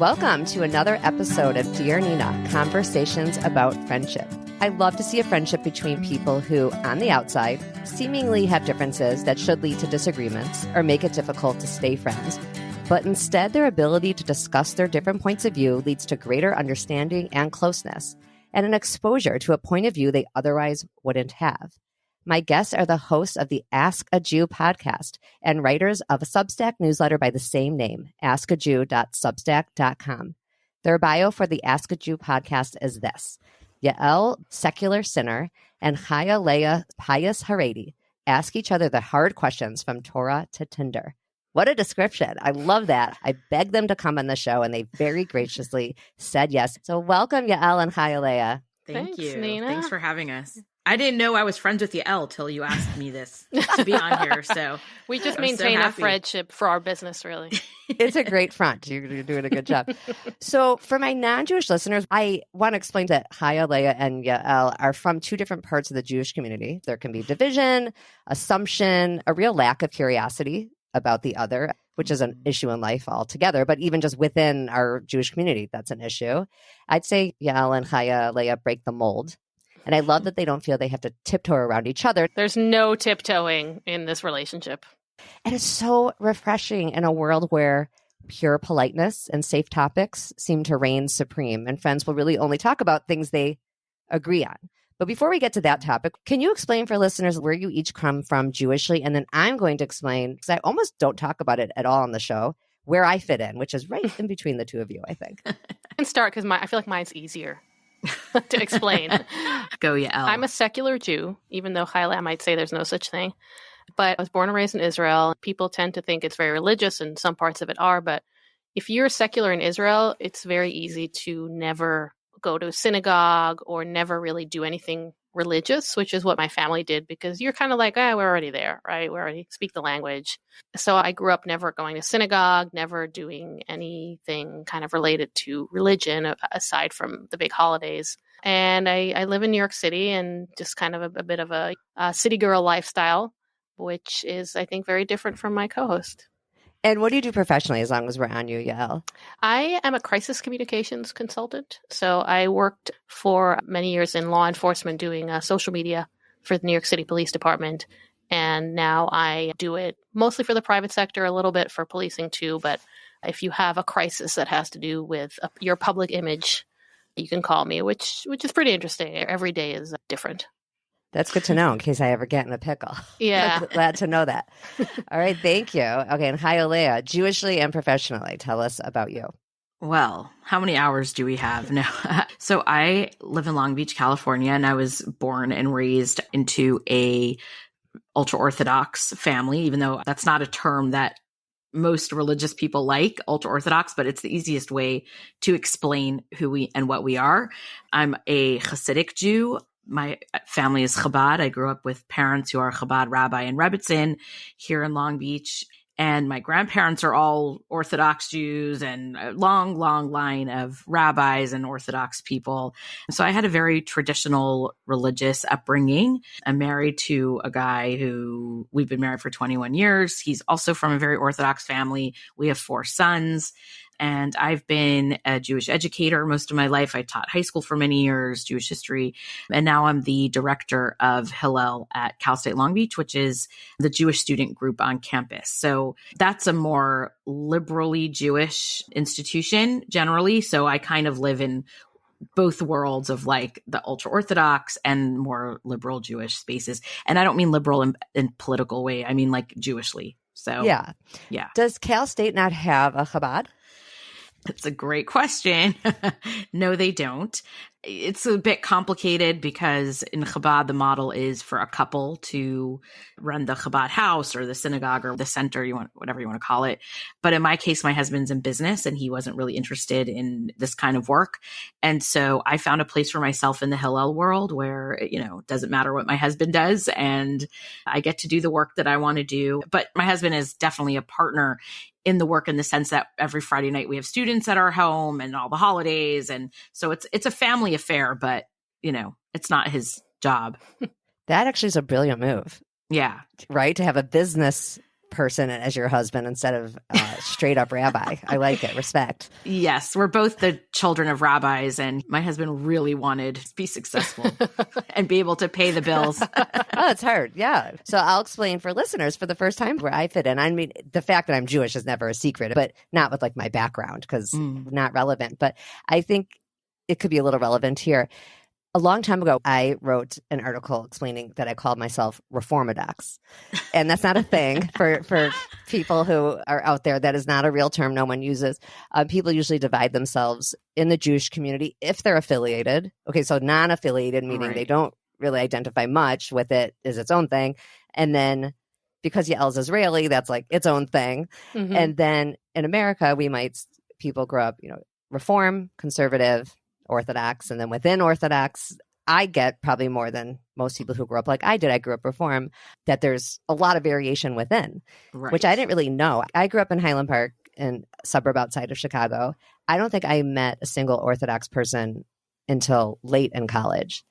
Welcome to another episode of Dear Nina, Conversations About Friendship. I love to see a friendship between people who, on the outside, seemingly have differences that should lead to disagreements or make it difficult to stay friends. But instead, their ability to discuss their different points of view leads to greater understanding and closeness, and an exposure to a point of view they otherwise wouldn't have. My guests are the hosts of the Ask a Jew podcast and writers of a Substack newsletter by the same name, askajew.substack.com. Their bio for the Ask a Jew podcast is this: Yael, secular sinner, and Chaya Leah, pious Haredi, ask each other the hard questions from Torah to Tinder. What a description. I love that. I begged them to come on the show, and they very graciously said yes. So welcome, Yael and Chaya Leah. Thanks, you. Nina. Thanks for having us. I didn't know I was friends with Yael till you asked me this to be on here. So we just maintain a friendship for our business, really. It's a great front. You're doing a good job. So for my non-Jewish listeners, I want to explain that Chaya Leah and Yael are from two different parts of the Jewish community. There can be division, assumption, a real lack of curiosity about the other, which is an issue in life altogether. But even just within our Jewish community, that's an issue. I'd say Yael and Chaya Leah break the mold. And I love that they don't feel they have to tiptoe around each other. There's no tiptoeing in this relationship. And it's so refreshing in a world where pure politeness and safe topics seem to reign supreme, and friends will really only talk about things they agree on. But before we get to that topic, can you explain for listeners where you each come from Jewishly? And then I'm going to explain, because I almost don't talk about it at all on the show, where I fit in, which is right in between the two of you, I think. I can start because I feel like mine's easier to explain. Go, Yael. I'm a secular Jew, even though Chaya might say there's no such thing. But I was born and raised in Israel. People tend to think it's very religious, and some parts of it are. But if you're secular in Israel, it's very easy to never go to a synagogue or never really do anything religious, which is what my family did, because you're kind of like, we're already there, right? We already speak the language. So I grew up never going to synagogue, never doing anything kind of related to religion aside from the big holidays. And I live in New York City, and just kind of a bit of a city girl lifestyle, which is, I think, very different from my co-host. And what do you do professionally, as long as we're on you, Yael? I am a crisis communications consultant. So I worked for many years in law enforcement doing social media for the New York City Police Department. And now I do it mostly for the private sector, a little bit for policing too. But if you have a crisis that has to do with your public image, you can call me, which is pretty interesting. Every day is different. That's good to know in case I ever get in a pickle. Yeah. Glad to know that. All right. Thank you. Okay. And Chaya Leah, Jewishly and professionally, tell us about you. Well, how many hours do we have now? So I live in Long Beach, California, and I was born and raised into a ultra-Orthodox family, even though that's not a term that most religious people like, ultra-Orthodox, but it's the easiest way to explain who we and what we are. I'm a Hasidic Jew. My family is Chabad. I grew up with parents who are Chabad rabbi and rebbitzin here in Long Beach. And my grandparents are all Orthodox Jews, and a long, long line of rabbis and Orthodox people. So I had a very traditional religious upbringing. I'm married to a guy who we've been married for 21 years. He's also from a very Orthodox family. We have 4 sons. And I've been a Jewish educator most of my life. I taught high school for many years, Jewish history. And now I'm the director of Hillel at Cal State Long Beach, which is the Jewish student group on campus. So that's a more liberally Jewish institution generally. So I kind of live in both worlds of like the ultra-Orthodox and more liberal Jewish spaces. And I don't mean liberal in political way. I mean like Jewishly. So yeah. Does Cal State not have a Chabad? That's a great question. No, they don't. It's a bit complicated because in Chabad, the model is for a couple to run the Chabad house or the synagogue or the center, whatever you want to call it. But in my case, my husband's in business and he wasn't really interested in this kind of work. And so I found a place for myself in the Hillel world where, it doesn't matter what my husband does and I get to do the work that I want to do. But my husband is definitely a partner in the work in the sense that every Friday night we have students at our home and all the holidays. And so it's a family affair, but it's not his job. That actually is a brilliant move. Yeah. Right? To have a business person as your husband instead of straight up rabbi. I like it. Respect. Yes, we're both the children of rabbis, and my husband really wanted to be successful and be able to pay the bills. Oh, it's hard. Yeah. So I'll explain for listeners for the first time where I fit in. I mean, the fact that I'm Jewish is never a secret, but not with like my background because not relevant. But I think it could be a little relevant here. A long time ago, I wrote an article explaining that I called myself Reformadox. And that's not a thing for people who are out there. That is not a real term no one uses. People usually divide themselves in the Jewish community if they're affiliated. Okay, so non-affiliated, meaning they don't really identify much with it, is its own thing. And then because Yael's Israeli, that's like its own thing. Mm-hmm. And then in America, people grow up, Reform, conservative, Orthodox, and then within Orthodox, I get probably more than most people who grew up like I did. I grew up Reform, that there's a lot of variation within, which I didn't really know. I grew up in Highland Park, in a suburb outside of Chicago. I don't think I met a single Orthodox person until late in college.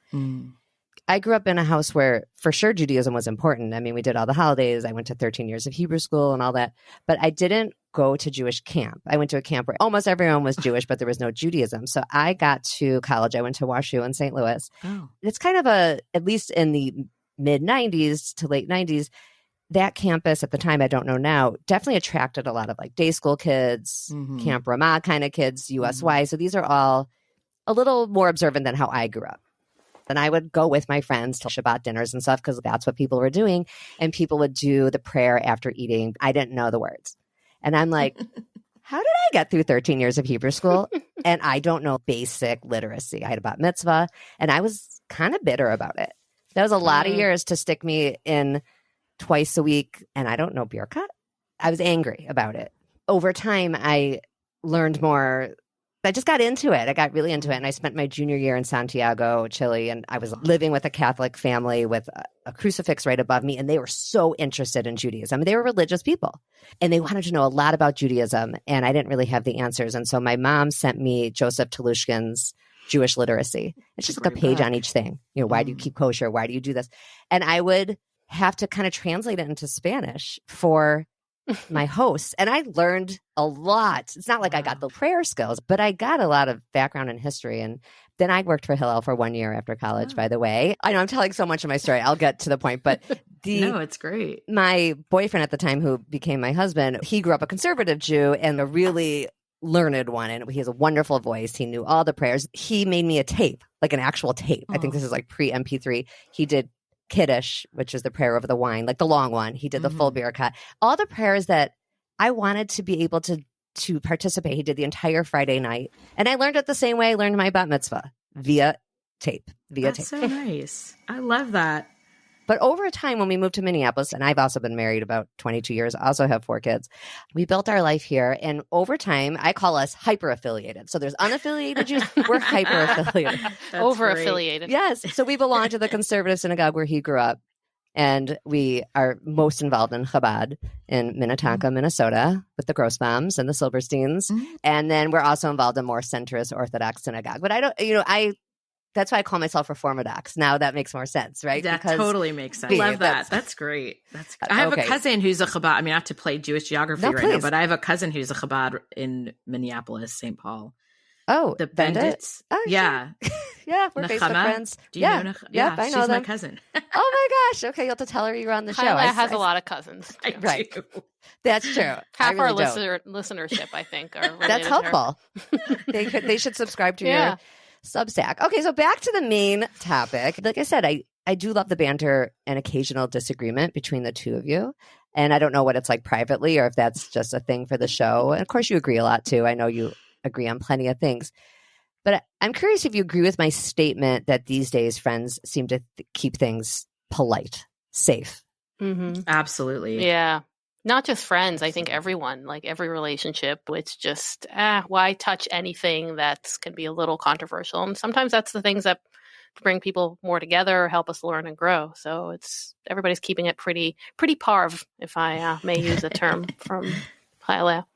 I grew up in a house where for sure Judaism was important. I mean, we did all the holidays. I went to 13 years of Hebrew school and all that, but I didn't go to Jewish camp. I went to a camp where almost everyone was Jewish, but there was no Judaism. So I got to college. I went to WashU in St. Louis. Oh. It's kind of at least in the mid 90s to late 90s, that campus at the time, I don't know now, definitely attracted a lot of like day school kids, Camp Ramah kind of kids, USY. So these are all a little more observant than how I grew up. And I would go with my friends to Shabbat dinners and stuff because that's what people were doing. And people would do the prayer after eating. I didn't know the words. And I'm like, how did I get through 13 years of Hebrew school? And I don't know basic literacy. I had a bat mitzvah and I was kind of bitter about it. That was a lot of years to stick me in twice a week. And I don't know Birkat. I was angry about it. Over time, I learned more. I just got into it. I got really into it. And I spent my junior year in Santiago, Chile. And I was living with a Catholic family with a crucifix right above me. And they were so interested in Judaism. I mean, they were religious people. And they wanted to know a lot about Judaism. And I didn't really have the answers. And so my mom sent me Joseph Telushkin's Jewish Literacy. It's just like a page on each thing. Why do you keep kosher? Why do you do this? And I would have to kind of translate it into Spanish for my hosts. And I learned a lot. It's not like I got the prayer skills, but I got a lot of background in history. And then I worked for Hillel for 1 year after college, by the way. I know I'm telling so much of my story. I'll get to the point, but no, it's great. My boyfriend at the time, who became my husband, he grew up a conservative Jew and a really learned one. And he has a wonderful voice. He knew all the prayers. He made me a tape, like an actual tape. I think this is like pre-MP3. He did Kiddush, which is the prayer over the wine, like the long one. He did the full Birkat. All the prayers that I wanted to be able to participate. He did the entire Friday night. And I learned it the same way I learned my bat mitzvah, via tape. That's so nice. I love that. But over time, when we moved to Minneapolis, and I've also been married about 22 years, I also have 4 kids, we built our life here. And over time, I call us hyper-affiliated. So there's unaffiliated Jews. We're hyper-affiliated. Over-affiliated. Yes. So we belong to the conservative synagogue where he grew up. And we are most involved in Chabad in Minnetonka, Minnesota, with the Grossbaums and the Silbersteins. And then we're also involved in more centrist Orthodox synagogue. But I don't, that's why I call myself Reformadox. Now that makes more sense, right? That totally makes sense. I love that. That's great. I have a cousin who's a Chabad. I mean, not to play Jewish geography now, but I have a cousin who's a Chabad in Minneapolis, St. Paul. Oh, the Bendits. Oh, yeah. Sure. Yeah, we're Facebook friends. Do you know Yeah, I know she's them. my cousin. Oh my gosh. Okay, you'll have to tell her you're on the show. Chaya has a lot of cousins. Right. That's true. Half our listenership, I think, are related. That's helpful. They should subscribe to your Substack. Okay, so back to the main topic. Like I said, I do love the banter and occasional disagreement between the two of you. And I don't know what it's like privately or if that's just a thing for the show. And of course, you agree a lot too. I know you agree on plenty of things. But I'm curious if you agree with my statement that these days friends seem to keep things polite, safe. Absolutely. Yeah. Not just friends. I think everyone, like every relationship, it's just, why touch anything that can be a little controversial? And sometimes that's the things that bring people more together, help us learn and grow. So everybody's keeping it pretty parv, if I may use a term from Chaya Leah.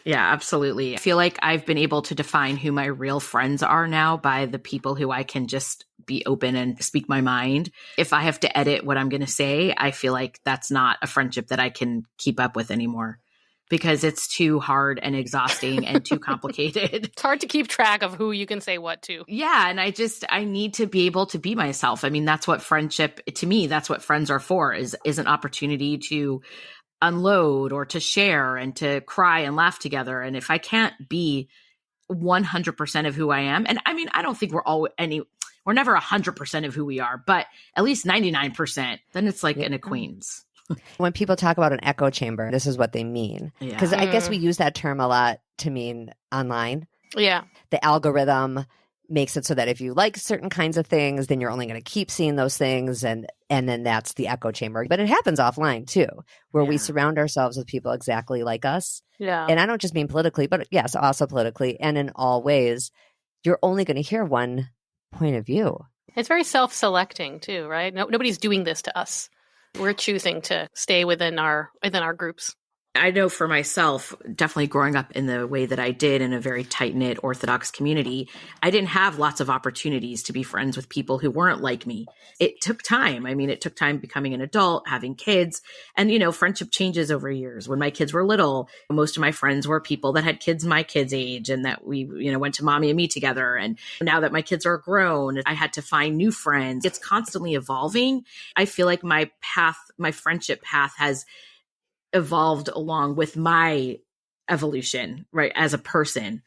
Yeah, absolutely. I feel like I've been able to define who my real friends are now by the people who I can just be open and speak my mind. If I have to edit what I'm going to say, I feel like that's not a friendship that I can keep up with anymore because it's too hard and exhausting and too complicated. It's hard to keep track of who you can say what to. Yeah. And I need to be able to be myself. I mean, that's what friendship, to me, that's what friends are for, is an opportunity to unload or to share and to cry and laugh together. And if I can't be 100% of who I am, and I mean, I don't think we're never 100% of who we are, but at least 99%, then it's like an acquaintance. When people talk about an echo chamber, this is what they mean. Because I guess we use that term a lot to mean online. Yeah. The algorithm makes it so that if you like certain kinds of things, then you're only going to keep seeing those things. And then that's the echo chamber. But it happens offline too, where we surround ourselves with people exactly like us. Yeah. And I don't just mean politically, but yes, also politically. And in all ways, you're only going to hear one point of view. It's very self-selecting too, right? Nobody's doing this to us. We're choosing to stay within our groups. I know for myself, definitely growing up in the way that I did in a very tight-knit Orthodox community, I didn't have lots of opportunities to be friends with people who weren't like me. It took time. I mean, it took time becoming an adult, having kids, and, friendship changes over years. When my kids were little, most of my friends were people that had kids my kids' age and that we, went to mommy and me together. And now that my kids are grown, I had to find new friends. It's constantly evolving. I feel like my friendship path has evolved along with my evolution, right? As a person,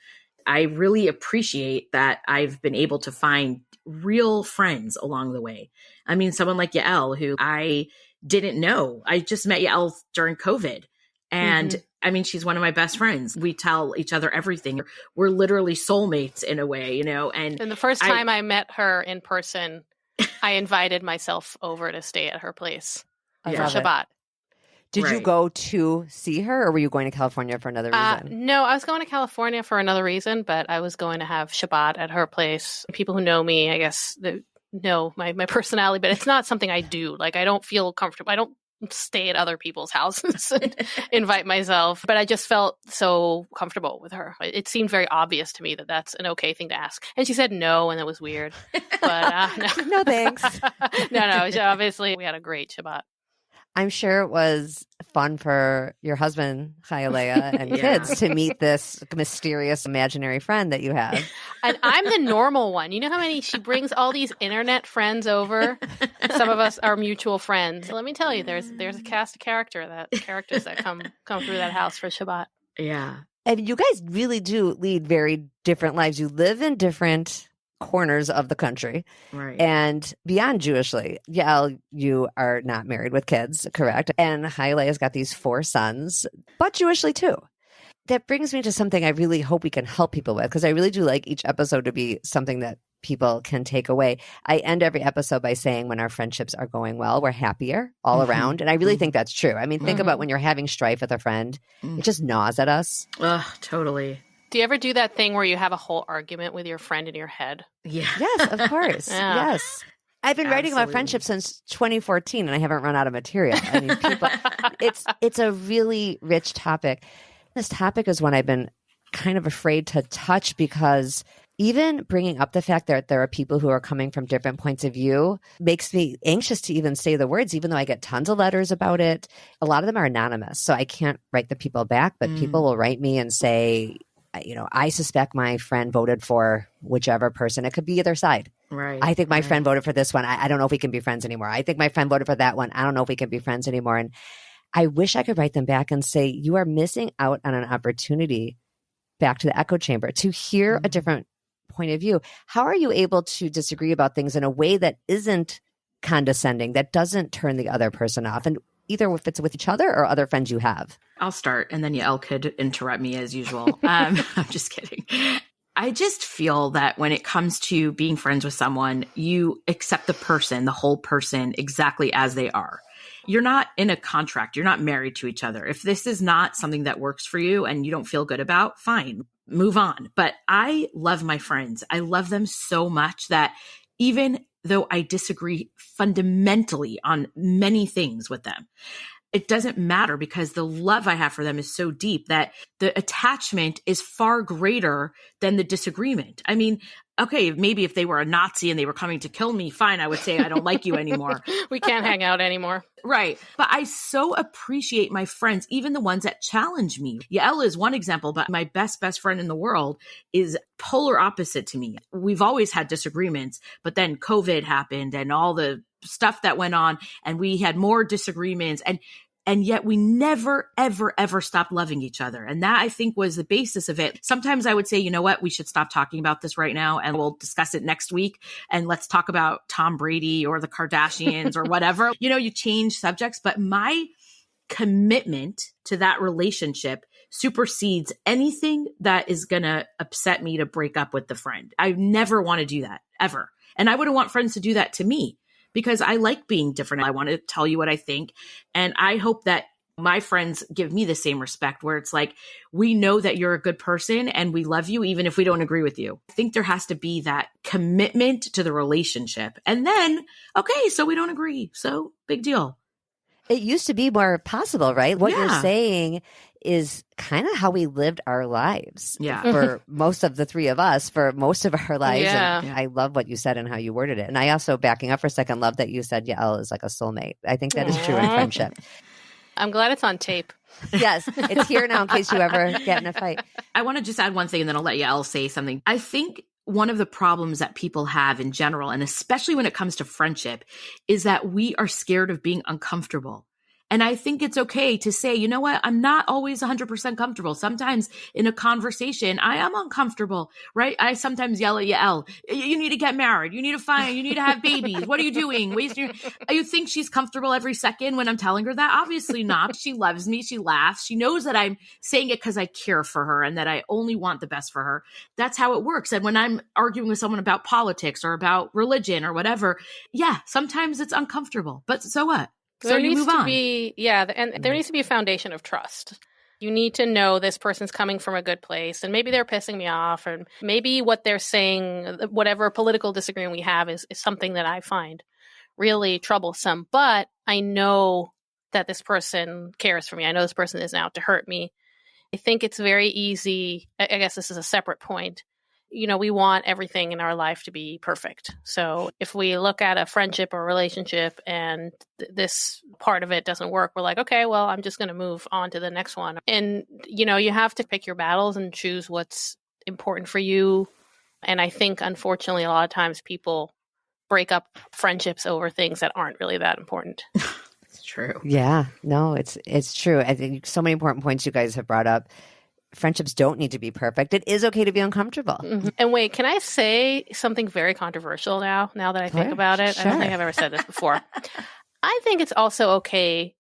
I really appreciate that I've been able to find real friends along the way. I mean, someone like Yael, who I didn't know. I just met Yael during COVID. And I mean, she's one of my best friends. We tell each other everything. We're literally soulmates in a way, And the first time I met her in person, I invited myself over to stay at her place for Shabbat. Did you go to see her, or were you going to California for another reason? No, I was going to California for another reason, but I was going to have Shabbat at her place. People who know me, I guess, know my personality, but it's not something I do. Like, I don't feel comfortable. I don't stay at other people's houses and invite myself, but I just felt so comfortable with her. It seemed very obvious to me that that's an okay thing to ask. And she said no, and it was weird. But no. No, thanks. No. Obviously, we had a great Shabbat. I'm sure it was fun for your husband, Chaya Leah, and kids to meet this mysterious imaginary friend that you have. And I'm the normal one. You know how many she brings all these internet friends over? Some of us are mutual friends. Let me tell you, there's a cast of characters that come through that house for Shabbat. Yeah. And you guys really do lead very different lives. You live in different corners of the country, right? And beyond Jewishly, Yael, you are not married with kids, correct? And Chaya has got these 4 sons, but Jewishly too. That brings me to something I really hope we can help people with, because I really do like each episode to be something that people can take away. I end every episode by saying when our friendships are going well, we're happier all around. And I really think that's true. I mean, think about when you're having strife with a friend, it just gnaws at us. Ugh, totally. Do you ever do that thing where you have a whole argument with your friend in your head? Yeah. Yes, of course. Yeah. Yes. I've been writing about friendship since 2014 and I haven't run out of material. I mean, people, it's a really rich topic. This topic is one I've been kind of afraid to touch because even bringing up the fact that there are people who are coming from different points of view makes me anxious to even say the words, even though I get tons of letters about it. A lot of them are anonymous, so I can't write the people back, but people will write me and say, I suspect my friend voted for whichever person. It could be either side. Right. I think my friend voted for this one. I don't know if we can be friends anymore. I think my friend voted for that one. I don't know if we can be friends anymore. And I wish I could write them back and say, you are missing out on an opportunity, back to the echo chamber, to hear a different point of view. How are you able to disagree about things in a way that isn't condescending, that doesn't turn the other person off? And either if it's with each other or other friends you have. I'll start and then Yael could interrupt me as usual. I'm just kidding. I just feel that when it comes to being friends with someone, you accept the person, the whole person, exactly as they are. You're not in a contract. You're not married to each other. If this is not something that works for you and you don't feel good about, fine, move on. But I love my friends. I love them so much that even though I disagree fundamentally on many things with them, it doesn't matter because the love I have for them is so deep that the attachment is far greater than the disagreement. I mean, okay, maybe if they were a Nazi and they were coming to kill me, fine, I would say I don't like you anymore. We can't hang out anymore. Right. But I so appreciate my friends, even the ones that challenge me. Yael is one example, but my best friend in the world is polar opposite to me. We've always had disagreements, but then COVID happened and all the stuff that went on and we had more disagreements and yet we never, ever, ever stopped loving each other. And that I think was the basis of it. Sometimes I would say, you know what, we should stop talking about this right now and we'll discuss it next week. And let's talk about Tom Brady or the Kardashians or whatever. You know, you change subjects, but my commitment to that relationship supersedes anything that is going to upset me to break up with the friend. I never want to do that ever. And I wouldn't want friends to do that to me. Because I like being different. I want to tell you what I think. And I hope that my friends give me the same respect where it's like, we know that you're a good person and we love you even if we don't agree with you. I think there has to be that commitment to the relationship. And then, okay, so we don't agree. So big deal. It used to be more possible, right? What you're Yeah. saying is kind of how we lived our lives. Yeah. For most of the three of us, for most of our lives. Yeah. And I love what you said and how you worded it. And I also, backing up for a second, love that you said Yael is like a soulmate. I think that is true in Aw. friendship. I'm glad it's on tape. Yes, it's here now in case you ever get in a fight. I want to just add one thing and then I'll let Yael say something. I think one of the problems that people have in general, and especially when it comes to friendship, is that we are scared of being uncomfortable. And I think it's okay to say, you know what? I'm not always 100% comfortable. Sometimes in a conversation, I am uncomfortable, right? I sometimes yell at Yael, you need to get married. You need to find, you need to have babies. What are you doing? You think she's comfortable every second when I'm telling her that? Obviously not. She loves me. She laughs. She knows that I'm saying it because I care for her and that I only want the best for her. That's how it works. And when I'm arguing with someone about politics or about religion or whatever, yeah, sometimes it's uncomfortable, but so what? So There you needs move to on. be, and there needs to be a foundation of trust. You need to know this person's coming from a good place, and maybe they're pissing me off, and maybe what they're saying, whatever political disagreement we have, is something that I find really troublesome. But I know that this person cares for me. I know this person isn't out to hurt me. I think it's very easy. I guess this is a separate point. You know, we want everything in our life to be perfect. So if we look at a friendship or relationship and this part of it doesn't work, we're like, okay, well, I'm just going to move on to the next one. And, you know, you have to pick your battles and choose what's important for you. And I think, unfortunately, a lot of times people break up friendships over things that aren't really that important. It's true. Yeah, no, it's true. I think so many important points you guys have brought up. Friendships don't need to be perfect. It is okay to be uncomfortable. Mm-hmm. And wait, can I say something very controversial now that I think about it? Sure. I don't think I've ever said this before. I think it's also okay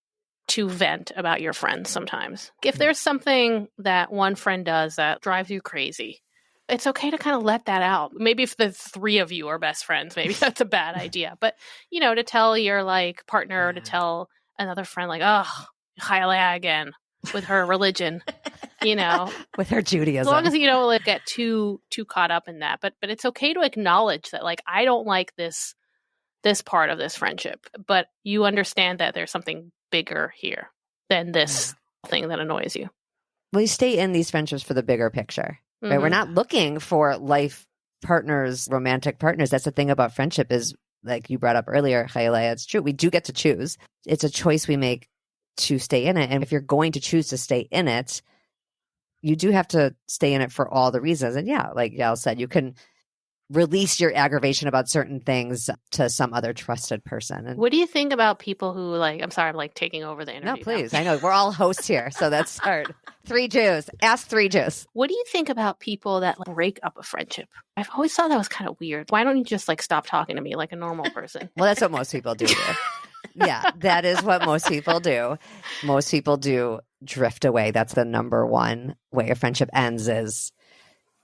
to vent about your friends sometimes. If there's something that one friend does that drives you crazy, it's okay to kind of let that out. Maybe if the three of you are best friends, maybe that's a bad idea. But, you know, to tell your like partner, to tell another friend like, oh, Chaya Leah again with her religion. You know, with her Judaism. As long as you don't like, get too caught up in that, but it's okay to acknowledge that, like, I don't like this part of this friendship, but you understand that there's something bigger here than this thing that annoys you. We stay in these friendships for the bigger picture, right? Mm-hmm. We're not looking for life partners, romantic partners. That's the thing about friendship is, like you brought up earlier, Chaya Leah, it's true. We do get to choose. It's a choice we make to stay in it, and if you're going to choose to stay in it, you do have to stay in it for all the reasons. And yeah, like Yael said, you can release your aggravation about certain things to some other trusted person. And what do you think about people who like, I'm sorry, I'm like taking over the interview. No, please. Now. I know we're all hosts here, so that's hard. 3 Jews. Ask 3 Jews. What do you think about people that like, break up a friendship? I've always thought that was kind of weird. Why don't you just like stop talking to me like a normal person? Well, that's what most people do. Yeah, that is what most people do. Most people do drift away. That's the number one way a friendship ends is,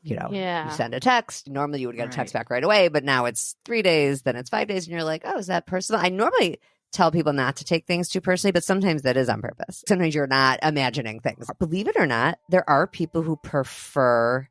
you know, you send a text. Normally you would get a text back right away, but now it's 3 days, then it's 5 days, and you're like, oh, is that personal? I normally tell people not to take things too personally, but sometimes that is on purpose. Sometimes you're not imagining things. Believe it or not, there are people who prefer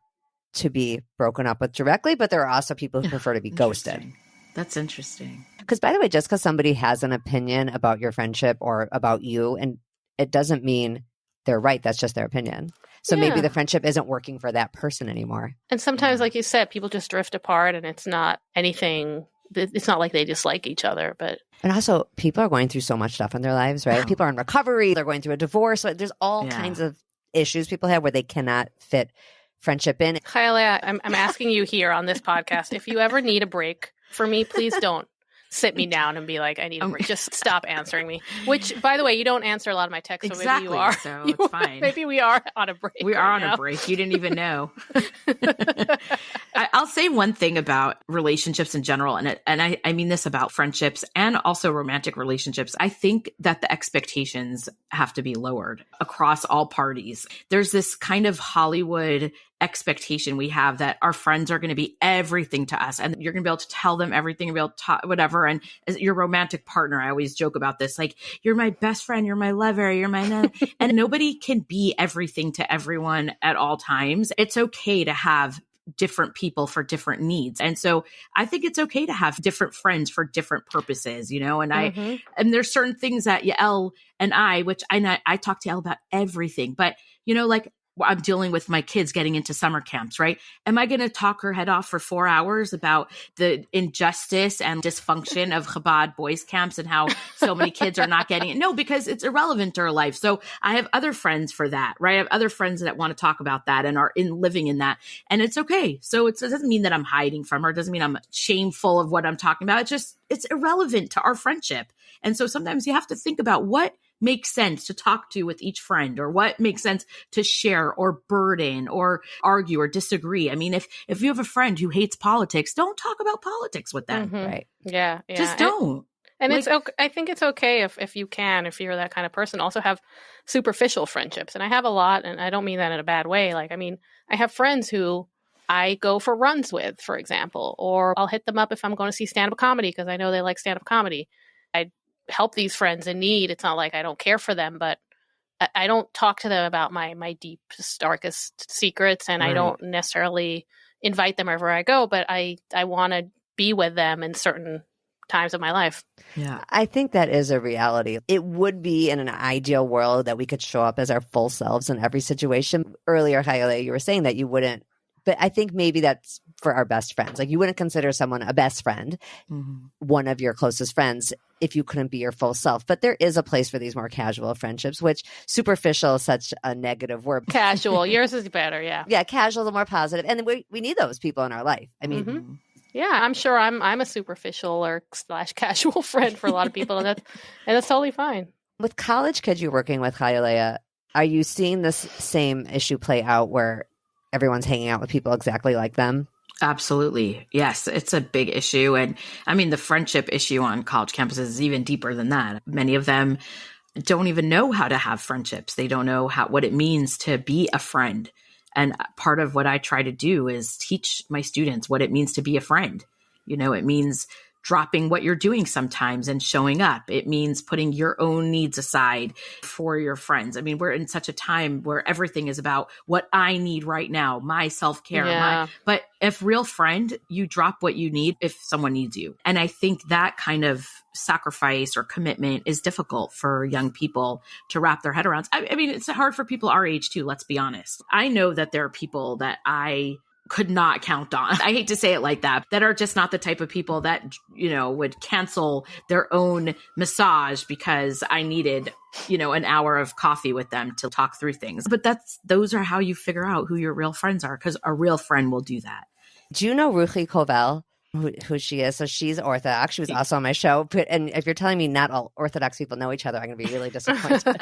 to be broken up with directly, but there are also people who prefer to be ghosted. That's interesting. Because by the way, just because somebody has an opinion about your friendship or about you, and it doesn't mean they're right. That's just their opinion. So maybe the friendship isn't working for that person anymore. And sometimes, like you said, people just drift apart and it's not anything, it's not like they dislike each other, but. And also, people are going through so much stuff in their lives, right? People are in recovery. They're going through a divorce. So there's all kinds of issues people have where they cannot fit friendship in. Chaya Leah, I'm asking you here on this podcast, if you ever need a break for me, please don't sit me down and be like, I need a break. Just stop answering me. Which, by the way, you don't answer a lot of my texts, so maybe you are. So it's fine. Maybe we are on a break. We are on a break. You didn't even know. I'll say one thing about relationships in general, and I mean this about friendships and also romantic relationships. I think that the expectations have to be lowered across all parties. There's this kind of Hollywood expectation we have that our friends are going to be everything to us and you're going to be able to tell them everything and be able to talk, whatever. And as your romantic partner, I always joke about this, like, you're my best friend, you're my lover, you're my, and nobody can be everything to everyone at all times. It's okay to have different people for different needs. And so I think it's okay to have different friends for different purposes, you know, and and there's certain things that Yael and I talk to Yael about everything, but you know, like, I'm dealing with my kids getting into summer camps, right? Am I going to talk her head off for 4 hours about the injustice and dysfunction of Chabad boys camps and how so many kids are not getting it? No, because it's irrelevant to her life. So I have other friends for that, right? I have other friends that want to talk about that and are living in that. And it's okay. So it doesn't mean that I'm hiding from her. It doesn't mean I'm shameful of what I'm talking about. It's irrelevant to our friendship. And so sometimes you have to think about what makes sense to talk to with each friend, or what makes sense to share or burden or argue or disagree. I mean, if you have a friend who hates politics, don't talk about politics with them. Right. Yeah. Just don't. And it's okay. I think it's okay if you can, if you're that kind of person, also have superficial friendships. And I have a lot, and I don't mean that in a bad way. Like, I mean, I have friends who I go for runs with, for example, or I'll hit them up if I'm going to see stand-up comedy because I know they like stand-up comedy. I help these friends in need. It's not like I don't care for them, but I don't talk to them about my deepest, darkest secrets, and I don't necessarily invite them wherever I go, but I want to be with them in certain times of my life. Yeah. I think that is a reality. It would be in an ideal world that we could show up as our full selves in every situation. Earlier, Chaya Leah, you were saying that you wouldn't, but I think maybe that's for our best friends. Like, you wouldn't consider someone a best friend, one of your closest friends, if you couldn't be your full self. But there is a place for these more casual friendships, which superficial is such a negative word. Casual. Yours is better. Yeah. Yeah. Casual, the more positive. And we need those people in our life. I mean, yeah, I'm sure I'm a superficial or / casual friend for a lot of people. And that's totally fine. With college kids you're working with, Chaya Leah, are you seeing this same issue play out where everyone's hanging out with people exactly like them? Absolutely. Yes, it's a big issue. And I mean, the friendship issue on college campuses is even deeper than that. Many of them don't even know how to have friendships. They don't know what it means to be a friend. And part of what I try to do is teach my students what it means to be a friend. You know, it means dropping what you're doing sometimes and showing up. It means putting your own needs aside for your friends. I mean, we're in such a time where everything is about what I need right now, my self-care. But if real friend, you drop what you need if someone needs you. And I think that kind of sacrifice or commitment is difficult for young people to wrap their head around. I mean, it's hard for people our age too, let's be honest. I know that there are people that I could not count on. I hate to say it like that are just not the type of people that, you know, would cancel their own massage because I needed, you know, an hour of coffee with them to talk through things. But those are how you figure out who your real friends are, because a real friend will do that. Do you know Ruchi Kovel, who she is? So she's Orthodox. She was also on my show. And if you're telling me not all Orthodox people know each other, I'm going to be really disappointed.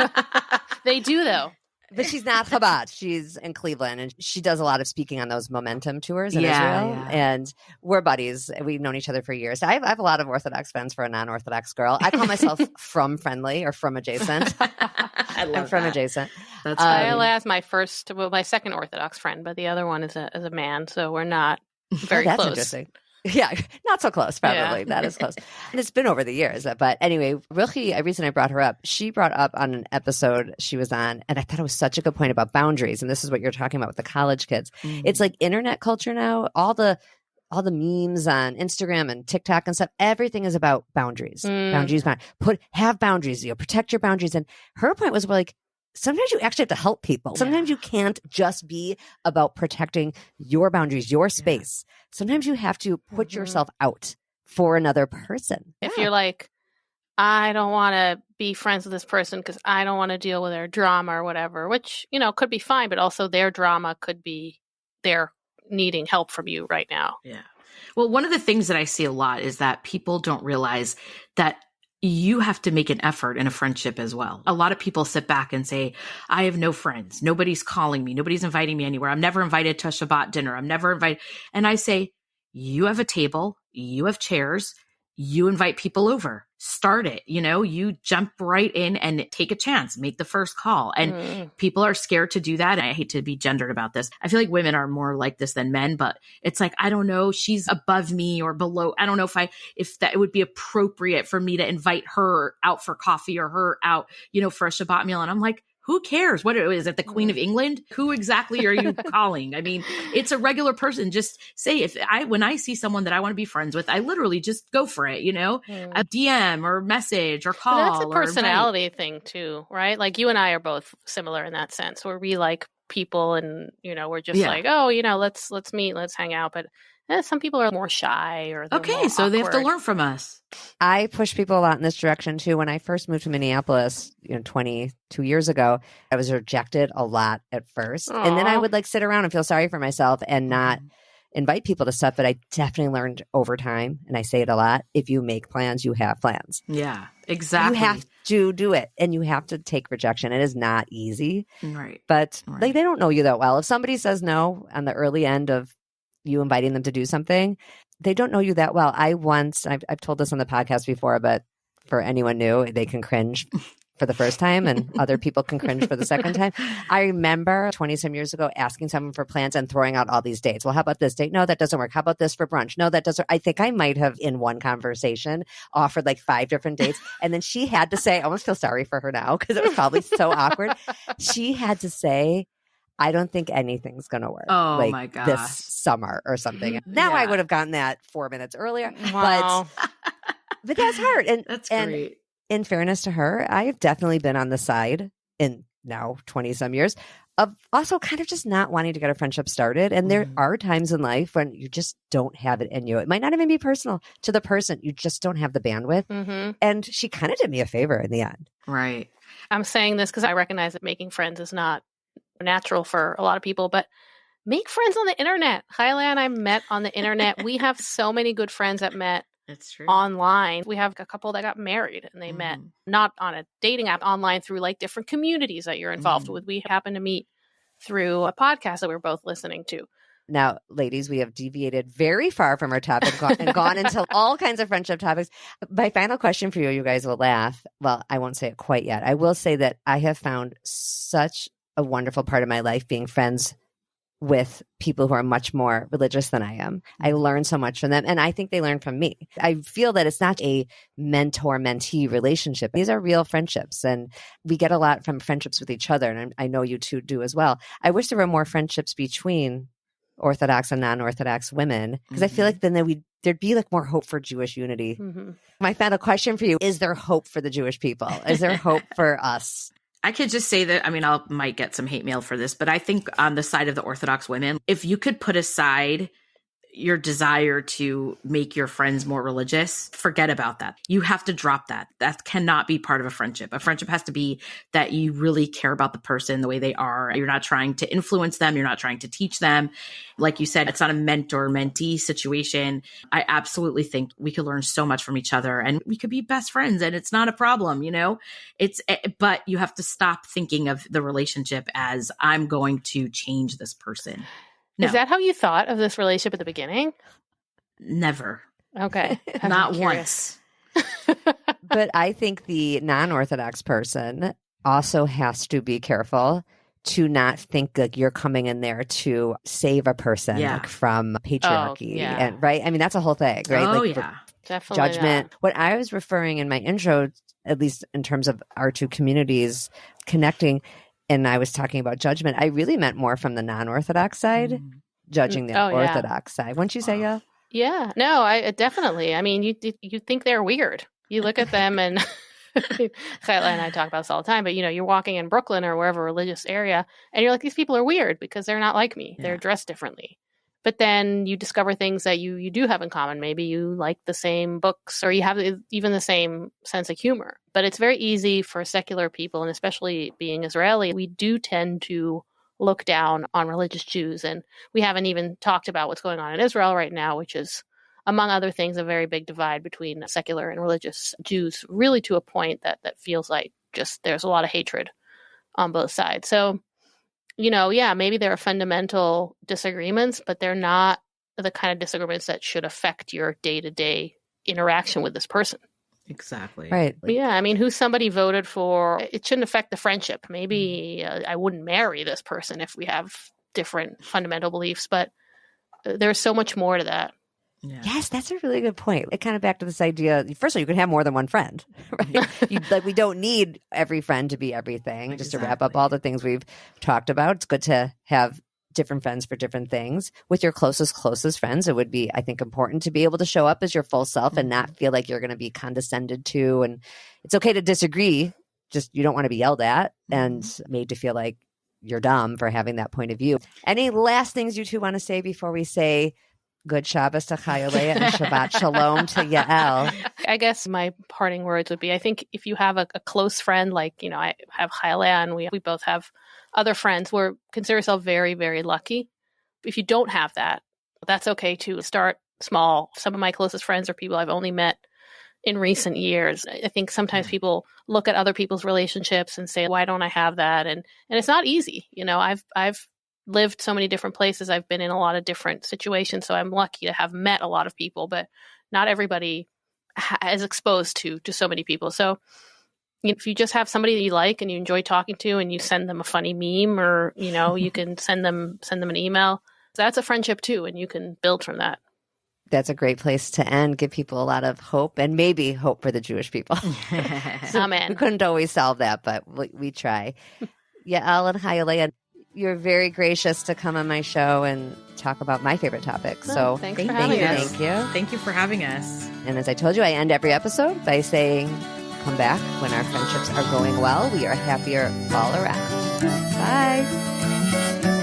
They do, though. But she's not Chabad. She's in Cleveland, and she does a lot of speaking on those momentum tours in Israel. Yeah. And we're buddies. We've known each other for years. I have a lot of Orthodox friends for a non-Orthodox girl. I call myself from friendly or from adjacent. I'm from adjacent. That's funny. Yael is my second Orthodox friend, but the other one is a man, so we're not very that's close. Interesting. Yeah, not so close, probably. Yeah. Not as close. And it's been over the years. But anyway, Ruchi, the reason I brought her up, she brought up on an episode she was on, and I thought it was such a good point about boundaries. And this is what you're talking about with the college kids. Mm-hmm. It's like internet culture now. All the all the memes on Instagram and TikTok and stuff, everything is about boundaries. Boundaries, have boundaries, protect your boundaries. And her point was like, sometimes you actually have to help people. Sometimes you can't just be about protecting your boundaries, your space. Sometimes you have to put yourself out for another person. If you're like, I don't want to be friends with this person because I don't want to deal with their drama or whatever, which, could be fine, but also their drama could be their needing help from you right now. Yeah. Well, one of the things that I see a lot is that people don't realize that you have to make an effort in a friendship as well. A lot of people sit back and say, I have no friends. Nobody's calling me. Nobody's inviting me anywhere. I'm never invited to a Shabbat dinner. I'm never invited. And I say, you have a table, you have chairs, you invite people over, start it, you jump right in and take a chance, make the first call. And people are scared to do that. I hate to be gendered about this. I feel like women are more like this than men, but it's like, I don't know, she's above me or below. I don't know if that it would be appropriate for me to invite her out for coffee or her out, for a Shabbat meal. And I'm like, who cares? What is it? The Queen of England? Who exactly are you calling? I mean, it's a regular person. Just say when I see someone that I want to be friends with, I literally just go for it, a DM or message or call. But that's a personality thing too, right? Like you and I are both similar in that sense where we like people and, we're just like, oh, let's meet, let's hang out. But some people are more shy or they're more so they have to awkward. learn from us. I push people a lot in this direction too. When I first moved to Minneapolis, 22 years ago, I was rejected a lot at first. Aww. And then I would sit around and feel sorry for myself and not invite people to stuff. But I definitely learned over time, and I say it a lot, if you make plans, you have plans. Yeah, exactly. You have to do it, and you have to take rejection. It is not easy. Right. But they don't know you that well. If somebody says no on the early end of you inviting them to do something, they don't know you that well. I've told this on the podcast before, but for anyone new, they can cringe for the first time and other people can cringe for the second time. I remember 20-some years ago asking someone for plans and throwing out all these dates. Well, how about this date? No, that doesn't work. How about this for brunch? No, that doesn't. I think I might have in one conversation offered 5 different dates. And then she had to say, I almost feel sorry for her now because it was probably so awkward. She had to say, I don't think anything's going to work. Oh my gosh. This summer or something. Now I would have gotten that 4 minutes earlier. Wow. But that's hard. And that's great. In fairness to her, I have definitely been on the side in now 20-some years of also kind of just not wanting to get a friendship started. And there are times in life when you just don't have it in you. It might not even be personal to the person. You just don't have the bandwidth. And she kind of did me a favor in the end. Right. I'm saying this because I recognize that making friends is not natural for a lot of people, but make friends on the internet. Chaya and I met on the internet. We have so many good friends that met online. We have a couple that got married and they met not on a dating app, online through different communities that you're involved with. We happen to meet through a podcast that we're both listening to. Now, ladies, we have deviated very far from our topic and gone into all kinds of friendship topics. My final question for you, you guys will laugh. Well, I won't say it quite yet. I will say that I have found such a wonderful part of my life being friends with people who are much more religious than I am. I learn so much from them, and I think they learn from me. I feel that it's not a mentor-mentee relationship. These are real friendships, and we get a lot from friendships with each other, and I know you two do as well. I wish there were more friendships between Orthodox and non-Orthodox women, because I feel like then there'd be more hope for Jewish unity. My final question for you, is there hope for the Jewish people? Is there hope for us? I could just say that, I might get some hate mail for this, but I think on the side of the Orthodox women, if you could put aside your desire to make your friends more religious, forget about that. You have to drop that. That cannot be part of a friendship. A friendship has to be that you really care about the person the way they are. You're not trying to influence them. You're not trying to teach them. Like you said, it's not a mentor-mentee situation. I absolutely think we could learn so much from each other and we could be best friends and it's not a problem, but you have to stop thinking of the relationship as I'm going to change this person. No. Is that how you thought of this relationship at the beginning? Never. Okay. Not once. But I think the non-Orthodox person also has to be careful to not think you're coming in there to save a person from patriarchy. And right? I mean, that's a whole thing, right? Oh, definitely judgment. Not. What I was referring in my intro, at least in terms of our two communities connecting, and I was talking about judgment, I really meant more from the non-Orthodox side, judging the Orthodox side. Wouldn't you say, yeah? Yeah, no, I definitely. I mean, you think they're weird. You look at them and Chaya and I talk about this all the time, but you're walking in Brooklyn or wherever religious area, and you're like, these people are weird because they're not like me. Yeah. They're dressed differently. But then you discover things that you do have in common. Maybe you like the same books or you have even the same sense of humor. But it's very easy for secular people, and especially being Israeli, we do tend to look down on religious Jews. And we haven't even talked about what's going on in Israel right now, which is, among other things, a very big divide between secular and religious Jews, really to a point that feels like just there's a lot of hatred on both sides. So, yeah, maybe there are fundamental disagreements, but they're not the kind of disagreements that should affect your day-to-day interaction with this person. Exactly. Right. Yeah, I mean, who somebody voted for, it shouldn't affect the friendship. Maybe I wouldn't marry this person if we have different fundamental beliefs, but there's so much more to that. Yeah. Yes, that's a really good point. It kind of back to this idea. First of all, you can have more than one friend, right? We don't need every friend to be everything. Exactly. Just to wrap up all the things we've talked about, it's good to have different friends for different things. With your closest friends, it would be, I think, important to be able to show up as your full self and not feel like you're going to be condescended to. And it's okay to disagree. Just you don't want to be yelled at and made to feel like you're dumb for having that point of view. Any last things you two want to say before we say good Shabbos to Chaya Leah and Shabbat Shalom to Yael? I guess my parting words would be, I think if you have a close friend, like, I have Chaya Leah and we both have other friends, consider yourself very, very lucky. If you don't have that, that's okay to start small. Some of my closest friends are people I've only met in recent years. I think sometimes people look at other people's relationships and say, why don't I have that? And it's not easy. I've lived so many different places. I've been in a lot of different situations. So I'm lucky to have met a lot of people, but not everybody is exposed to so many people. So if you just have somebody that you like and you enjoy talking to and you send them a funny meme or, you can send them an email, that's a friendship too. And you can build from that. That's a great place to end. Give people a lot of hope and maybe hope for the Jewish people. Amen. We couldn't always solve that, but we try. Yael and Chaya Leah, you're very gracious to come on my show and talk about my favorite topics. So thanks for having us. Thank you. Thank you for having us. And as I told you, I end every episode by saying, come back when our friendships are going well. We are happier all around. Bye.